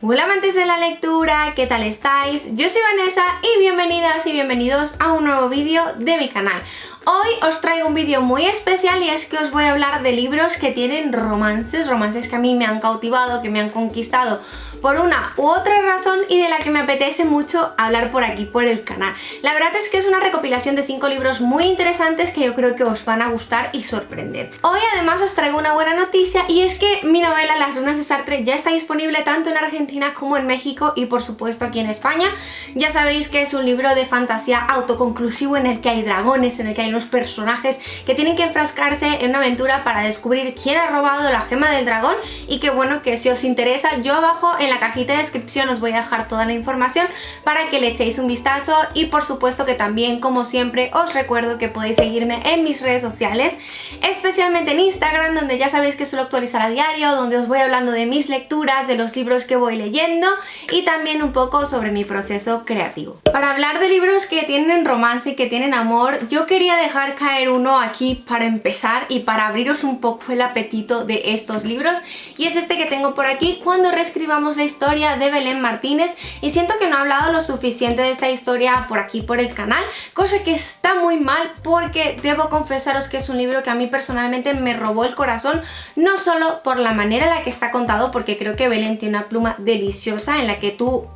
Hola amantes de la lectura, ¿qué tal estáis? Yo soy Vanessa y bienvenidas y bienvenidos a un nuevo vídeo de mi canal. Hoy os traigo un vídeo muy especial y es que os voy a hablar de libros que tienen romances que a mí me han cautivado, que me han conquistado por una u otra razón y de la que me apetece mucho hablar por aquí, por el canal. La verdad es que es una recopilación de 5 libros muy interesantes que yo creo que os van a gustar y sorprender. Hoy además os traigo una buena noticia y es que mi novela Las lunas de Sartre ya está disponible tanto en Argentina como en México y por supuesto aquí en España. Ya sabéis que es un libro de fantasía autoconclusivo en el que hay dragones, en el que hay unos personajes que tienen que enfrascarse en una aventura para descubrir quién ha robado la gema del dragón y que bueno, que si os interesa, yo abajo en la cajita de descripción os voy a dejar toda la información para que le echéis un vistazo y por supuesto que también, como siempre, os recuerdo que podéis seguirme en mis redes sociales, especialmente en Instagram, donde ya sabéis que suelo actualizar a diario, donde os voy hablando de mis lecturas, de los libros que voy leyendo y también un poco sobre mi proceso creativo. Para hablar de libros que tienen romance y que tienen amor, yo quería dejar caer uno aquí para empezar y para abriros un poco el apetito de estos libros, y es este que tengo por aquí, Cuando reescribamos la historia, de Belén Martínez, y siento que no he hablado lo suficiente de esta historia por aquí por el canal, cosa que está muy mal porque debo confesaros que es un libro que a mí personalmente me robó el corazón, no solo por la manera en la que está contado, porque creo que Belén tiene una pluma deliciosa en la que tú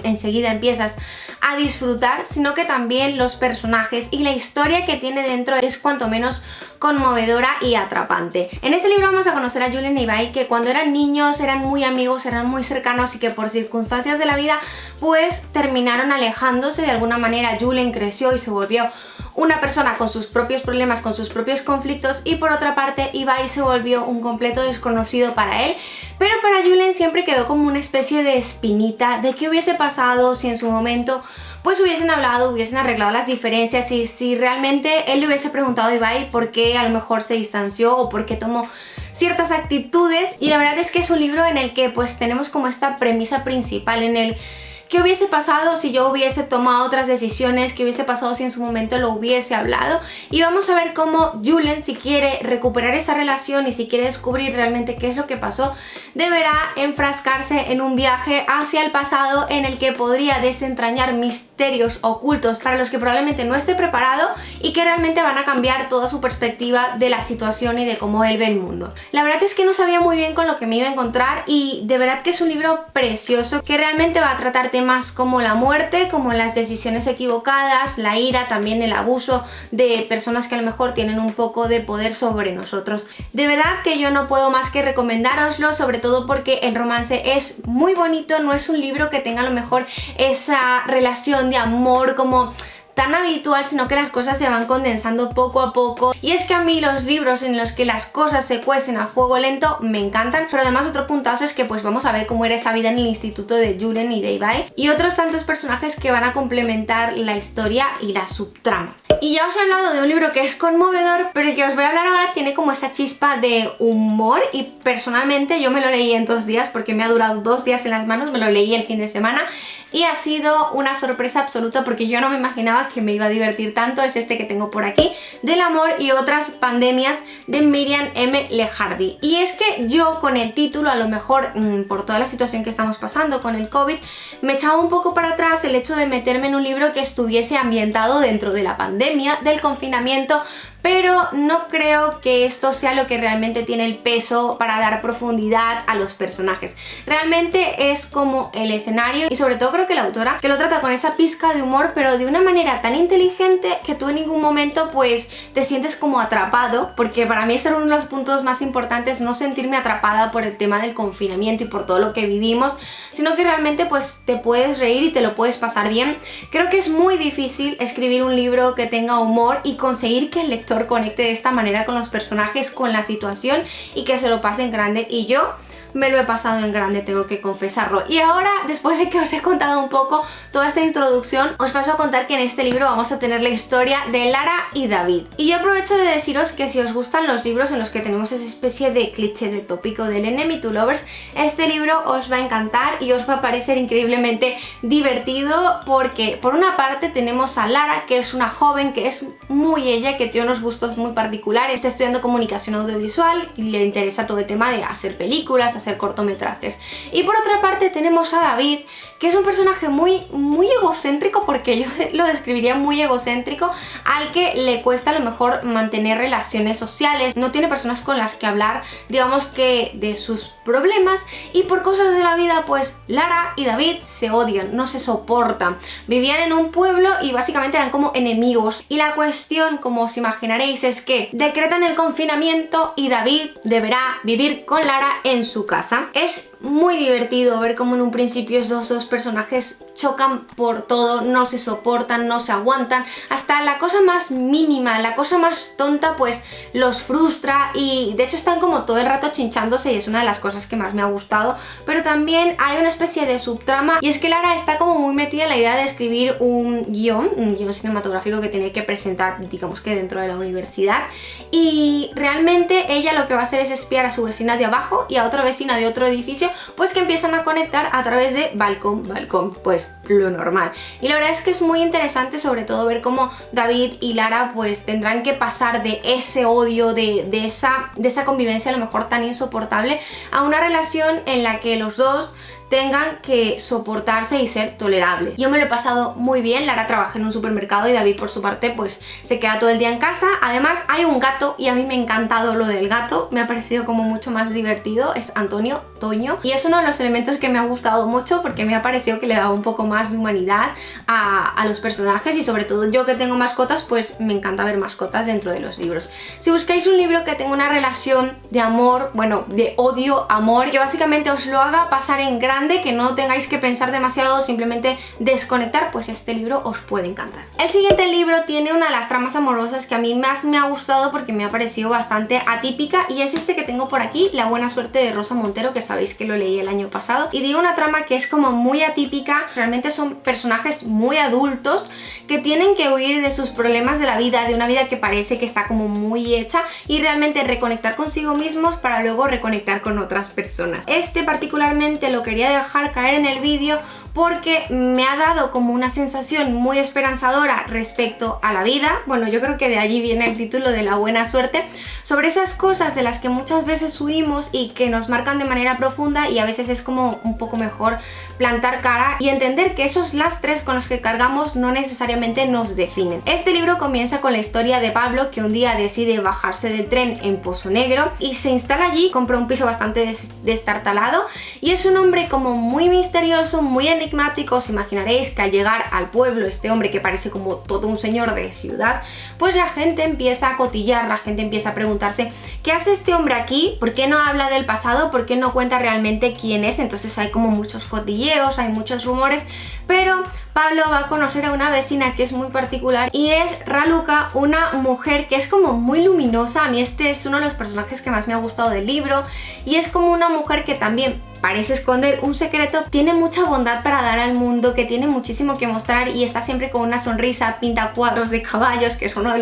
enseguida empiezas a disfrutar, sino que también los personajes y la historia que tiene dentro es cuanto menos conmovedora y atrapante. En este libro vamos a conocer a Julen e Ibai, que cuando eran niños eran muy amigos, eran muy cercanos y que por circunstancias de la vida pues terminaron alejándose de alguna manera. Julen creció y se volvió una persona con sus propios problemas, con sus propios conflictos, y por otra parte Ibai se volvió un completo desconocido para él, pero para Julen siempre quedó como una especie de espinita de qué hubiese pasado si en su momento pues hubiesen hablado, hubiesen arreglado las diferencias, y si realmente él le hubiese preguntado a Ibai por qué a lo mejor se distanció o por qué tomó ciertas actitudes. Y la verdad es que es un libro en el que pues tenemos como esta premisa principal en el ¿qué hubiese pasado si yo hubiese tomado otras decisiones? ¿Qué hubiese pasado si en su momento lo hubiese hablado? Y vamos a ver cómo Julen, si quiere recuperar esa relación y si quiere descubrir realmente qué es lo que pasó, deberá enfrascarse en un viaje hacia el pasado en el que podría desentrañar misterios ocultos para los que probablemente no esté preparado y que realmente van a cambiar toda su perspectiva de la situación y de cómo él ve el mundo. La verdad es que no sabía muy bien con lo que me iba a encontrar y de verdad que es un libro precioso que realmente va a tratar temas como la muerte, como las decisiones equivocadas, la ira, también el abuso de personas que a lo mejor tienen un poco de poder sobre nosotros. De verdad que yo no puedo más que recomendároslo, sobre todo porque el romance es muy bonito, no es un libro que tenga a lo mejor esa relación de amor como tan habitual, sino que las cosas se van condensando poco a poco. Y es que a mí los libros en los que las cosas se cuecen a fuego lento me encantan, pero además otro puntazo es que pues vamos a ver cómo era esa vida en el instituto de Julen y de Ibai y otros tantos personajes que van a complementar la historia y las subtramas. Y ya os he hablado de un libro que es conmovedor, pero el que os voy a hablar ahora tiene como esa chispa de humor y personalmente yo me lo leí en 2 días porque me ha durado 2 días en las manos, me lo leí el fin de semana y ha sido una sorpresa absoluta porque yo no me imaginaba que me iba a divertir tanto. Es este que tengo por aquí, Del amor y otras pandemias, de Miriam M. Lejardi. Y es que yo con el título, a lo mejor por toda la situación que estamos pasando con el COVID, me echaba un poco para atrás el hecho de meterme en un libro que estuviese ambientado dentro de la pandemia, del confinamiento, pero no creo que esto sea lo que realmente tiene el peso para dar profundidad a los personajes. Realmente es como el escenario y sobre todo creo que la autora que lo trata con esa pizca de humor, pero de una manera tan inteligente que tú en ningún momento pues te sientes como atrapado, porque para mí ese era uno de los puntos más importantes, no sentirme atrapada por el tema del confinamiento y por todo lo que vivimos, sino que realmente pues te puedes reír y te lo puedes pasar bien. Creo que es muy difícil escribir un libro que tenga humor y conseguir que el lector conecte de esta manera con los personajes, con la situación y que se lo pase en grande, y yo me lo he pasado en grande, tengo que confesarlo. Y ahora, después de que os he contado un poco toda esta introducción, os paso a contar que en este libro vamos a tener la historia de Lara y David. Y yo aprovecho de deciros que si os gustan los libros en los que tenemos esa especie de cliché, de tópico del enemy to lovers, este libro os va a encantar y os va a parecer increíblemente divertido, porque por una parte tenemos a Lara, que es una joven que es muy ella, que tiene unos gustos muy particulares, está estudiando comunicación audiovisual y le interesa todo el tema de hacer películas, hacer hacer cortometrajes. Y por otra parte tenemos a David, que es un personaje muy egocéntrico, porque yo lo describiría muy egocéntrico, al que le cuesta a lo mejor mantener relaciones sociales, no tiene personas con las que hablar, digamos que de sus problemas, y por cosas de la vida pues Lara y David se odian, no se soportan, vivían en un pueblo y básicamente eran como enemigos, y la cuestión, como os imaginaréis, es que decretan el confinamiento y David deberá vivir con Lara en su casa. Es muy divertido ver cómo en un principio esos dos personajes chocan por todo, no se soportan, no se aguantan, hasta la cosa más mínima, la cosa más tonta pues los frustra, y de hecho están como todo el rato chinchándose, y es una de las cosas que más me ha gustado. Pero también hay una especie de subtrama, y es que Lara está como muy metida en la idea de escribir un guión cinematográfico que tiene que presentar, digamos que dentro de la universidad, y realmente ella lo que va a hacer es espiar a su vecina de abajo y a otra vecina de otro edificio, pues que empiezan a conectar a través de balcón, pues lo normal. Y la verdad es que es muy interesante, sobre todo ver cómo David y Lara pues tendrán que pasar de ese odio, de esa convivencia a lo mejor tan insoportable, a una relación en la que los dos tengan que soportarse y ser tolerables. Yo me lo he pasado muy bien. Lara trabaja en un supermercado y David por su parte pues se queda todo el día en casa. Además hay un gato y a mí me ha encantado lo del gato, me ha parecido como mucho más divertido, es Antonio, Toño, y es uno de los elementos que me ha gustado mucho porque me ha parecido que le daba un poco más de humanidad a los personajes, y sobre todo yo que tengo mascotas pues me encanta ver mascotas dentro de los libros. Si buscáis un libro que tenga una relación de amor, bueno, de odio-amor, que básicamente os lo haga pasar en grande, que no tengáis que pensar demasiado, simplemente desconectar, pues este libro os puede encantar. El siguiente libro tiene una de las tramas amorosas que a mí más me ha gustado porque me ha parecido bastante atípica, y es este que tengo por aquí, La buena suerte de Rosa Montero, que sabéis que lo leí el año pasado, y digo una trama que es como muy atípica. Realmente son personajes muy adultos que tienen que huir de sus problemas de la vida, de una vida que parece que está como muy hecha, y realmente reconectar consigo mismos para luego reconectar con otras personas. Este particularmente lo quería dejar caer en el vídeo porque me ha dado como una sensación muy esperanzadora respecto a la vida. Bueno, yo creo que de allí viene el título de La buena suerte, sobre esas cosas de las que muchas veces huimos y que nos marcan de manera profunda, y a veces es como un poco mejor plantar cara y entender que esos lastres con los que cargamos no necesariamente nos definen. Este libro comienza con la historia de Pablo, que un día decide bajarse del tren en Pozo Negro y se instala allí, compra un piso bastante destartalado, y es un hombre como muy misterioso, muy enigmático. Os imaginaréis que al llegar al pueblo, este hombre que parece como todo un señor de ciudad, pues la gente empieza a cotillar, la gente empieza a preguntarse ¿qué hace este hombre aquí? ¿Por qué no habla del pasado? ¿Por qué no cuenta realmente quién es? Entonces hay como muchos cotilleos, hay muchos rumores, pero Pablo va a conocer a una vecina que es muy particular, y es Raluca, una mujer que es como muy luminosa. A mí este es uno de los personajes que más me ha gustado del libro, y es como una mujer que también parece esconder un secreto, tiene mucha bondad para dar al mundo, que tiene muchísimo que mostrar, y está siempre con una sonrisa, pinta cuadros de caballos, que es uno de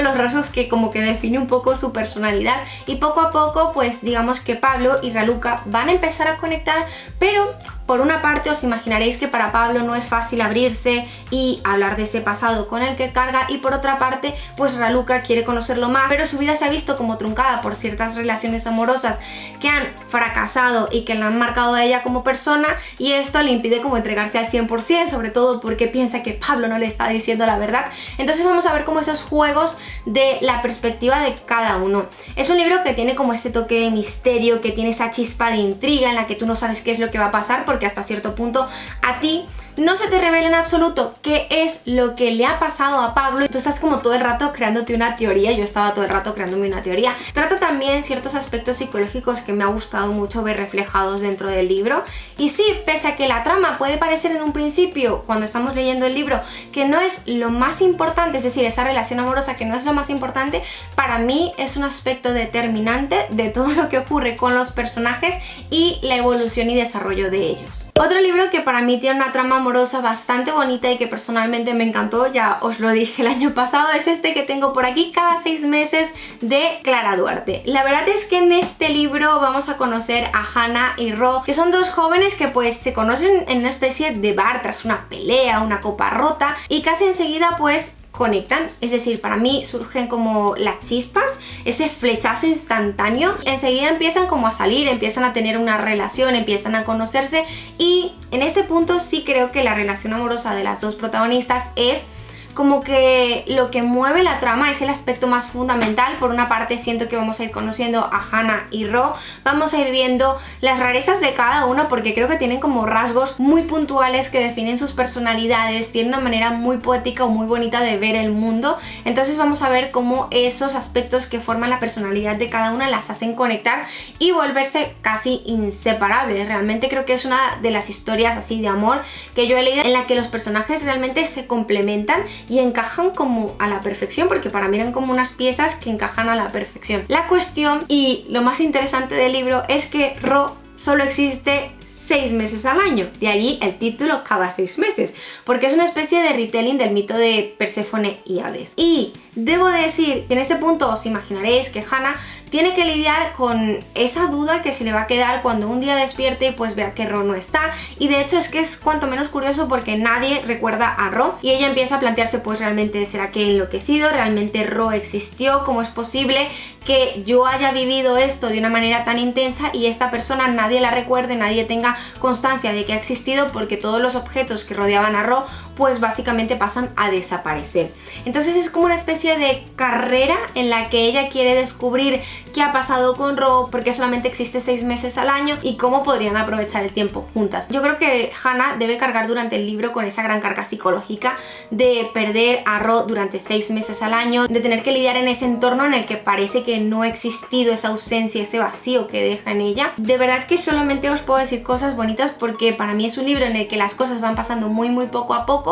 los rasgos que como que define un poco su personalidad. Y poco a poco pues digamos que Pablo y Raluca van a empezar a conectar, pero por una parte os imaginaréis que para Pablo no es fácil abrirse y hablar de ese pasado con el que carga, y por otra parte pues Raluca quiere conocerlo más, pero su vida se ha visto como truncada por ciertas relaciones amorosas que han fracasado y que la han marcado a ella como persona, y esto le impide como entregarse al 100%, sobre todo porque piensa que Pablo no le está diciendo la verdad. Entonces vamos a ver como esos juegos de la perspectiva de cada uno. Es un libro que tiene como ese toque de misterio, que tiene esa chispa de intriga en la que tú no sabes qué es lo que va a pasar, porque hasta cierto punto a ti no se te revela en absoluto qué es lo que le ha pasado a Pablo, y tú estás como todo el rato creándote una teoría. Yo estaba todo el rato creándome una teoría. Trata también ciertos aspectos psicológicos que me ha gustado mucho ver reflejados dentro del libro, y sí, pese a que la trama puede parecer en un principio, cuando estamos leyendo el libro, que no es lo más importante, es decir, esa relación amorosa que no es lo más importante, para mí es un aspecto determinante de todo lo que ocurre con los personajes y la evolución y desarrollo de ellos. Otro libro que para mí tiene una trama amorosa bastante bonita y que personalmente me encantó, ya os lo dije el año pasado, es este que tengo por aquí, Cada 6 meses, de Clara Duarte. La verdad es que en este libro vamos a conocer a Hannah y Ro, que son dos jóvenes que pues se conocen en una especie de bar tras una pelea, una copa rota, y casi enseguida pues conectan, es decir, para mí surgen como las chispas, ese flechazo instantáneo, enseguida empiezan como a salir, empiezan a tener una relación, empiezan a conocerse, y en este punto sí creo que la relación amorosa de las dos protagonistas es como que lo que mueve la trama, es el aspecto más fundamental. Por una parte siento que vamos a ir conociendo a Hana y Ro, vamos a ir viendo las rarezas de cada uno porque creo que tienen como rasgos muy puntuales que definen sus personalidades, tienen una manera muy poética o muy bonita de ver el mundo, entonces vamos a ver cómo esos aspectos que forman la personalidad de cada una las hacen conectar y volverse casi inseparables. Realmente creo que es una de las historias así de amor que yo he leído en la que los personajes realmente se complementan y encajan como a la perfección, porque para mí eran como unas piezas que encajan a la perfección. La cuestión y lo más interesante del libro es que Ro solo existe 6 meses al año, de allí el título cada 6 meses, porque es una especie de retelling del mito de Perséfone y Hades. Y debo decir que en este punto os imaginaréis que Hana tiene que lidiar con esa duda que se le va a quedar cuando un día despierte y pues vea que Ro no está, y de hecho es que es cuanto menos curioso porque nadie recuerda a Ro y ella empieza a plantearse pues realmente será que he enloquecido, realmente Ro existió, cómo es posible que yo haya vivido esto de una manera tan intensa y esta persona nadie la recuerde, nadie tenga constancia de que ha existido, porque todos los objetos que rodeaban a Ro pues básicamente pasan a desaparecer. Entonces es como una especie de carrera en la que ella quiere descubrir qué ha pasado con Ro, porque solamente existe 6 meses al año y cómo podrían aprovechar el tiempo juntas. Yo creo que Hana debe cargar durante el libro con esa gran carga psicológica de perder a Ro durante 6 meses al año, de tener que lidiar en ese entorno en el que parece que no ha existido, esa ausencia, ese vacío que deja en ella. De verdad que solamente os puedo decir cosas bonitas porque para mí es un libro en el que las cosas van pasando muy poco a poco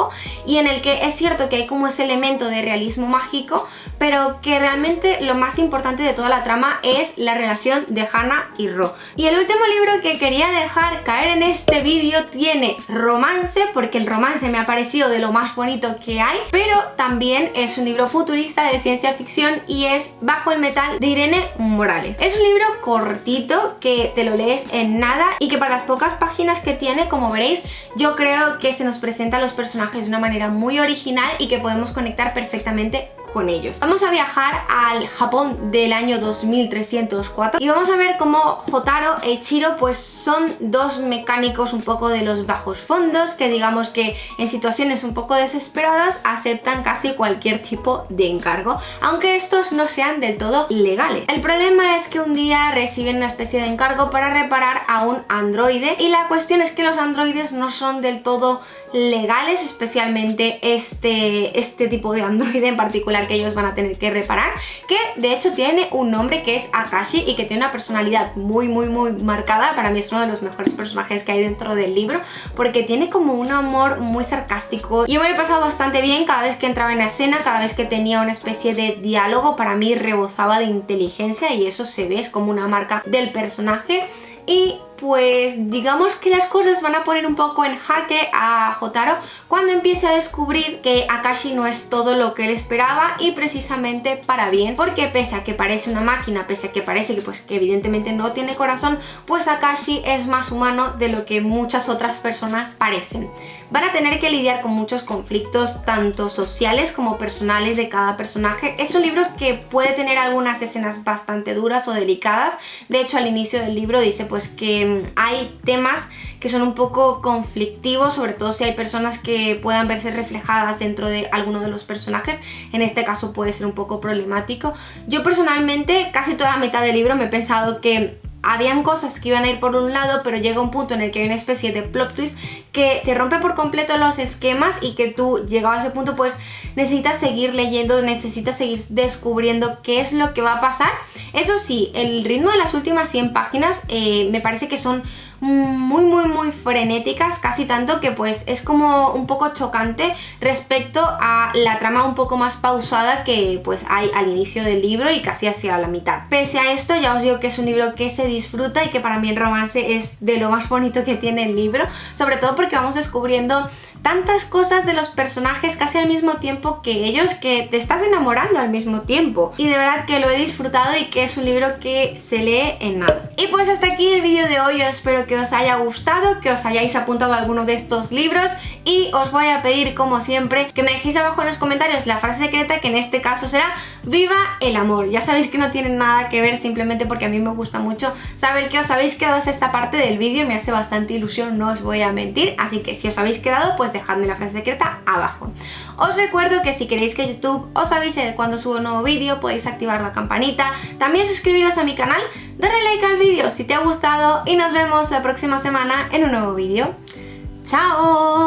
y en el que es cierto que hay como ese elemento de realismo mágico, pero que realmente lo más importante de toda la trama es la relación de Hana y Ro. Y el último libro que quería dejar caer en este vídeo tiene romance, porque el romance me ha parecido de lo más bonito que hay, pero también es un libro futurista de ciencia ficción y es Bajo el metal de Irene Morales. Es un libro cortito que te lo lees en nada y que para las pocas páginas que tiene, como veréis, yo creo que se nos presenta a los personajes de una manera muy original y que podemos conectar perfectamente con ellos. Vamos a viajar al Japón del año 2304 y vamos a ver cómo Jotaro e Ichiro pues son dos mecánicos un poco de los bajos fondos que digamos que en situaciones un poco desesperadas aceptan casi cualquier tipo de encargo, aunque estos no sean del todo legales. El problema es que un día reciben una especie de encargo para reparar a un androide y la cuestión es que los androides no son del todo legales, especialmente este tipo de androide en particular que ellos van a tener que reparar, que de hecho tiene un nombre que es Akashi y que tiene una personalidad muy marcada. Para mí es uno de los mejores personajes que hay dentro del libro porque tiene como un humor muy sarcástico. Yo me lo he pasado bastante bien cada vez que entraba en la escena, cada vez que tenía una especie de diálogo, para mí rebosaba de inteligencia y eso se ve, es como una marca del personaje. Y pues digamos que las cosas van a poner un poco en jaque a Jotaro cuando empiece a descubrir que Akashi no es todo lo que él esperaba y precisamente para bien, porque pese a que parece una máquina, pese a que parece que pues que evidentemente no tiene corazón, pues Akashi es más humano de lo que muchas otras personas parecen. Van a tener que lidiar con muchos conflictos tanto sociales como personales de cada personaje. Es un libro que puede tener algunas escenas bastante duras o delicadas. De hecho, al inicio del libro dice pues que hay temas que son un poco conflictivos, sobre todo si hay personas que puedan verse reflejadas dentro de alguno de los personajes. En este caso puede ser un poco problemático. Yo personalmente casi toda la mitad del libro me he pensado que habían cosas que iban a ir por un lado, pero llega un punto en el que hay una especie de plot twist que te rompe por completo los esquemas y que tú, llegado a ese punto, pues necesitas seguir leyendo, necesitas seguir descubriendo qué es lo que va a pasar. Eso sí, el ritmo de las últimas 100 páginas me parece que son muy frenéticas, casi tanto que pues es como un poco chocante respecto a la trama un poco más pausada que pues hay al inicio del libro y casi hacia la mitad. Pese a esto, ya os digo que es un libro que se disfruta y que para mí el romance es de lo más bonito que tiene el libro, sobre todo porque vamos descubriendo tantas cosas de los personajes casi al mismo tiempo que ellos, que te estás enamorando al mismo tiempo, y de verdad que lo he disfrutado y que es un libro que se lee en nada. Y pues hasta aquí el vídeo de hoy, yo espero que os haya gustado, que os hayáis apuntado a alguno de estos libros y os voy a pedir como siempre que me dejéis abajo en los comentarios la frase secreta, que en este caso será ¡Viva el amor! Ya sabéis que no tiene nada que ver, simplemente porque a mí me gusta mucho saber que os habéis quedado hasta esta parte del vídeo, me hace bastante ilusión, no os voy a mentir, así que si os habéis quedado pues dejadme la frase secreta abajo. Os recuerdo que si queréis que YouTube os avise de cuando subo un nuevo vídeo podéis activar la campanita, también suscribiros a mi canal, darle like al vídeo si te ha gustado y nos vemos la próxima semana en un nuevo vídeo. ¡Chao!